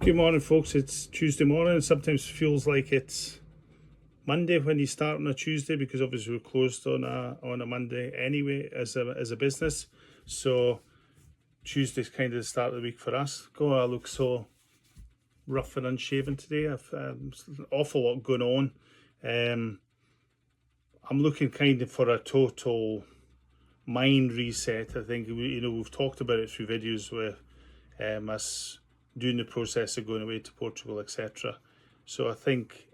Good morning, folks. It's Tuesday morning. It sometimes feels like it's Monday when you start on a Tuesday because obviously we're closed on a Monday anyway as a business. So Tuesday's kind of the start of the week for us. I look so rough and unshaven today. I've an awful lot going on. I'm looking kind of for a total mind reset. I think we've talked about it through videos with us doing the process of going away to Portugal, etc. So I think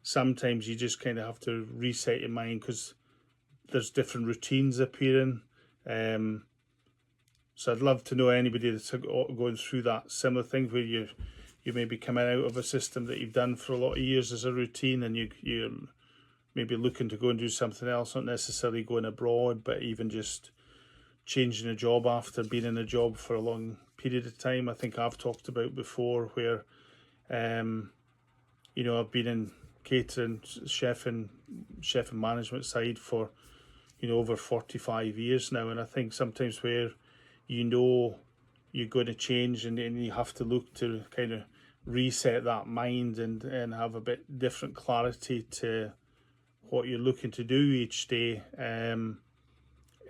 sometimes you just kind of have to reset your mind because there's different routines appearing. So I'd love to know anybody that's going through that similar thing where you may be coming out of a system that you've done for a lot of years as a routine, and you're maybe looking to go and do something else, not necessarily going abroad, but even just changing a job after being in a job for a long period of time. I think I've talked about before where I've been in catering, chef and management side for over 45 years now, and I think sometimes where you're going to change and you have to look to kind of reset that mind and have a bit different clarity to what you're looking to do each day.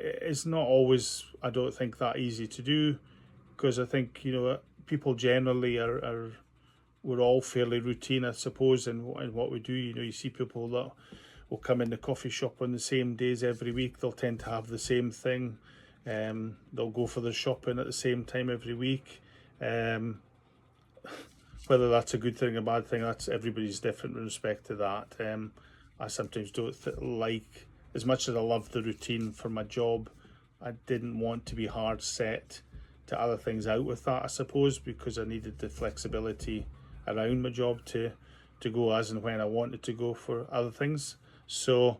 It's not always, I don't think, that easy to do, because I think people generally we're all fairly routine, I suppose, in what we do. You see people that will come in the coffee shop on the same days every week. They'll tend to have the same thing. They'll go for their shopping at the same time every week. Whether that's a good thing or bad thing, that's everybody's different in respect to that. I sometimes don't like, as much as I love the routine for my job, I didn't want to be hard set to other things out with that, I suppose, because I needed the flexibility around my job to go as and when I wanted to go for other things. So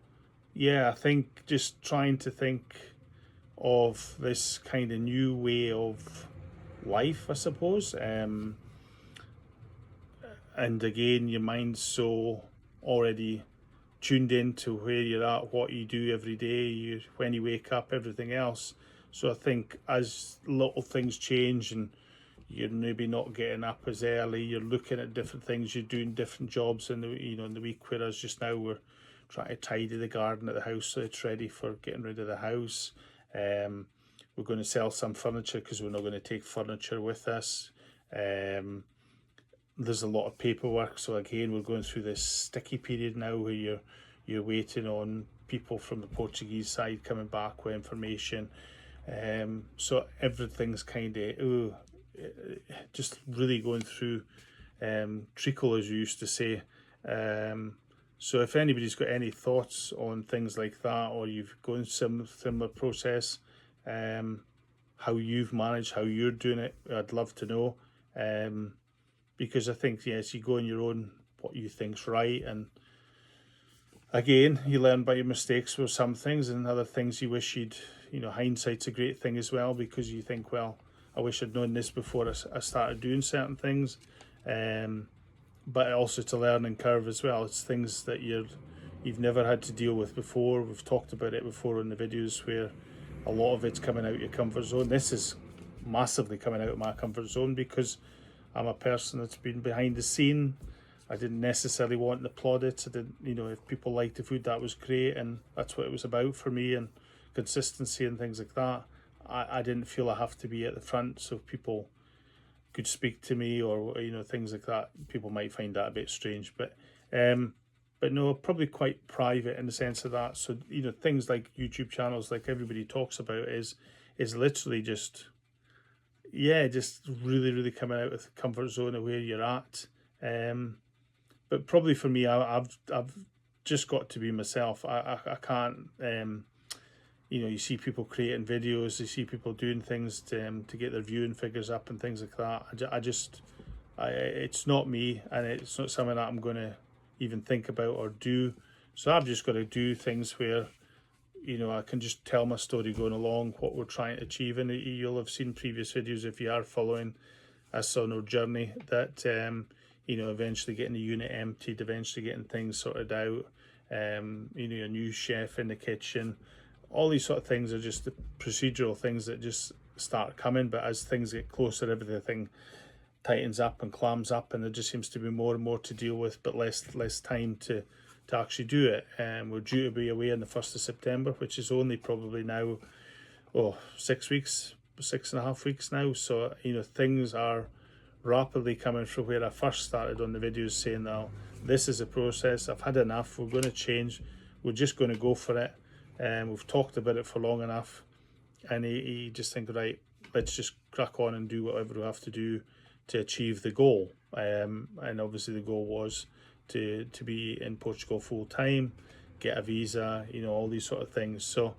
yeah, I think just trying to think of this kind of new way of life, I suppose. And again, your mind's so already tuned into where you're at, what you do every day, when you wake up, everything else. So I think as little things change and you're maybe not getting up as early, you're looking at different things, you're doing different jobs in the week, whereas just now we're trying to tidy the garden at the house so it's ready for getting rid of the house. We're going to sell some furniture because we're not going to take furniture with us. There's a lot of paperwork, so again we're going through this sticky period now where you're waiting on people from the Portuguese side coming back with information. So everything's kind of just really going through treacle, as you used to say. So if anybody's got any thoughts on things like that, or you've gone some similar process, how you've managed, how you're doing it, I'd love to know. Because I think, yes, you go on your own, what you think's right, and again, you learn by your mistakes with some things, and other things you wish hindsight's a great thing as well, because you think, well, I wish I'd known this before I started doing certain things. But also it's a learning curve as well. It's things that you've never had to deal with before. We've talked about it before in the videos where a lot of it's coming out of your comfort zone. This is massively coming out of my comfort zone because I'm a person that's been behind the scene. I didn't necessarily want the plaudits. I didn't, if people liked the food, that was great, and that's what it was about for me, and consistency and things like that. I didn't feel I have to be at the front so people could speak to me, or things like that. People might find that a bit strange, but no, probably quite private in the sense of that. So things like YouTube channels, like everybody talks about, is literally just really, really coming out of the comfort zone of where you're at. But probably for me, I've just got to be myself. I can't. You see people creating videos, you see people doing things to get their viewing figures up and things like that. It's not me, and it's not something that I'm going to even think about or do. So I've just got to do things where I can just tell my story going along, what we're trying to achieve. And you'll have seen previous videos, if you are following us on our journey, that eventually getting the unit emptied, eventually getting things sorted out, a new chef in the kitchen. All these sort of things are just the procedural things that just start coming, but as things get closer, everything tightens up and clams up, and there just seems to be more and more to deal with, but less time to actually do it. We're due to be away on the 1st of September, which is only probably now 6.5 weeks now. So things are rapidly coming from where I first started on the videos, saying, now this is a process, I've had enough, we're going to change, we're just going to go for it, and we've talked about it for long enough. And he just think, right, let's just crack on and do whatever we have to do to achieve the goal. And obviously the goal was to be in Portugal full time, get a visa, all these sort of things. So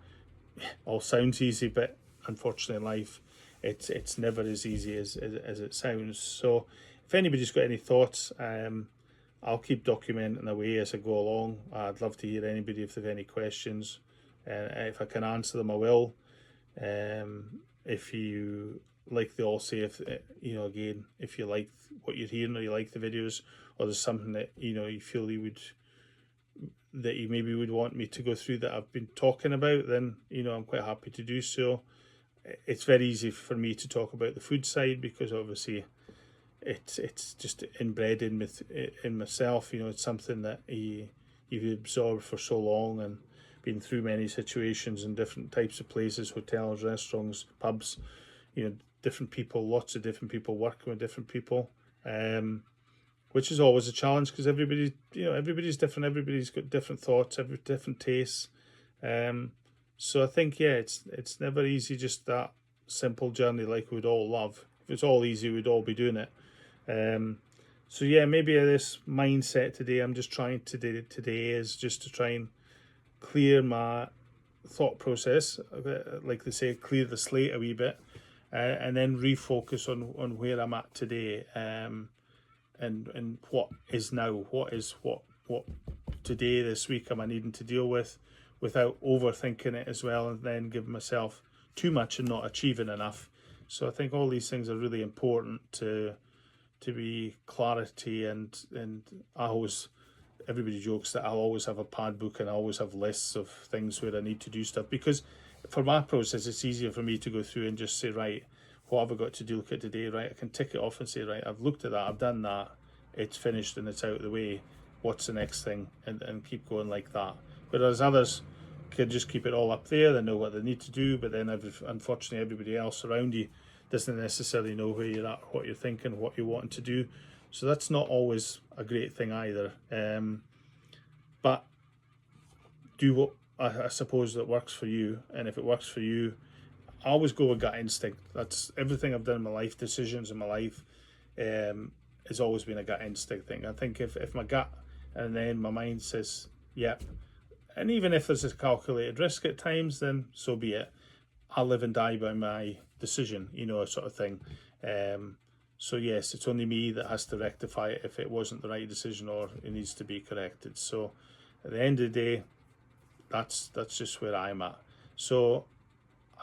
all sounds easy, but unfortunately in life it's never as easy as it sounds. So if anybody's got any thoughts, I'll keep documenting away as I go along. I'd love to hear anybody if they've any questions, and if I can answer them I will. If you like the all say, if again, if you like what you're hearing or you like the videos, or there's something that you feel you maybe would want me to go through that I've been talking about, then I'm quite happy to do so. It's very easy for me to talk about the food side because obviously it's just inbred in myself. It's something that you've absorbed for so long and been through many situations in different types of places, hotels, restaurants, pubs, different people, lots of different people, working with different people, which is always a challenge because everybody's different, everybody's got different thoughts, different tastes. So I think, it's never easy, just that simple journey like we'd all love. If it's all easy, we'd all be doing it. So maybe this mindset today, I'm just trying today is just to try and clear my thought process, like they say, clear the slate a wee bit, and then refocus on where I'm at today, and what is now, what today, this week am I needing to deal with, without overthinking it as well, and then giving myself too much and not achieving enough. So I think all these things are really important to be clarity, and everybody jokes that I'll always have a pad book and I always have lists of things where I need to do stuff, because for my process it's easier for me to go through and just say, right, what have I got to look at today? Right, I can tick it off and say, right, I've looked at that, I've done that, it's finished and it's out of the way, what's the next thing, and keep going like that. Whereas others can just keep it all up there, they know what they need to do, but then unfortunately everybody else around you doesn't necessarily know where you're at, what you're thinking, what you're wanting to do. So that's not always a great thing either. But do what I suppose that works for you, and if it works for you, I always go with gut instinct. That's everything I've done in my life, decisions in my life, has always been a gut instinct thing. I think if my gut and then my mind says, yep, and even if there's a calculated risk at times, then so be it. I'll live and die by my decision, sort of thing. So yes, it's only me that has to rectify it if it wasn't the right decision or it needs to be corrected. So at the end of the day, that's just where I'm at. So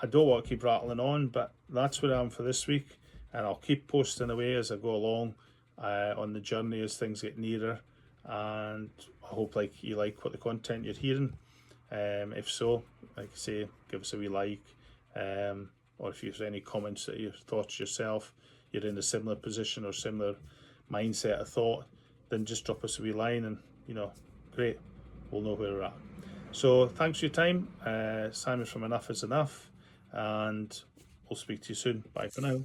I don't want to keep rattling on, but that's where I am for this week, and I'll keep posting away as I go along on the journey as things get nearer. And I hope you like what the content you're hearing. If so, like I say, give us a wee like, or if you have any comments that your thoughts yourself, you're in a similar position or similar mindset of thought, then just drop us a wee line, and great, we'll know where we're at. So thanks for your time. Simon from Enough is Enough, and we'll speak to you soon. Bye for now.